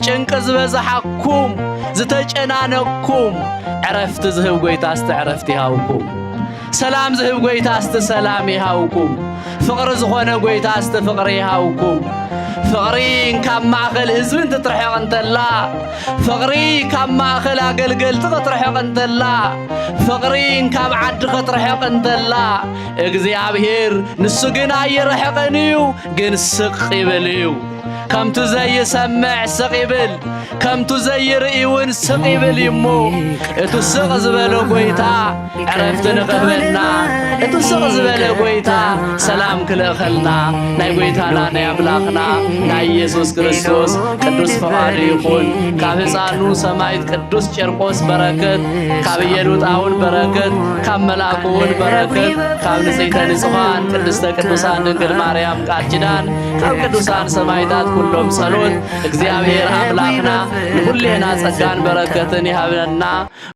ጭንቅ ዝበዛሓኩም ዝተጨናነኩም ዕረፍቲ ዝህብ ጎይታ ዕረፍቲ ይሃብኩም ሰላም ዝህብ ጎይታ ሰላም ይሃብኩም ፍቅሪ ዝኾነ ጎይታ ፍቅሪ ይሃብኩም ፍቅሪ ካብ ማእኸል ህዝብን ትጥርሕቕ እንተላ ፍቅሪ ካብ ማእኸል ኣገልገልቲ ክትርሕቕ እንተላ ፍቅሪ ካብ ዓዲ ክትርሕቕ እንተላ እግዚአብሔር ንሱ ግን ኣይርሕቕን እዩ ግን ስቕ ይብል እዩ ከምቱ ዘይሰምዕ ስቕ ይብል ከምቱ ዘይርእይውን ስቕ ይብል እሞ እቱ ስቕ ዝበለ ጎይታ ዕረፍቲ ንኽህበና እቱ ስቕ ዝበለ ጎይታ ሰላም ክልእኸልና ናይ ጎይታና ናይ ኣምላኽና ናይ ኢየሱስ ክርስቶስ ቅዱስ ፈቃዱ ይኹን ካብ ህፃኑ ሰማይት ቅዱስ ጨርቆስ በረከት ካብ ኢየሉጣውን በረከት ካብ መልአኩ እውን በረከት ካብ ንጽሕተ ንጹሓን ቅድስተ ቅዱሳን ድንግል ማርያም ቃል ኪዳን ካብ ቅዱሳን ሰማዕታት ኩሎም ጸሎት እግዚአብሔር አምላክና ንሁሌና ጸጋን በረከትን ይሃበና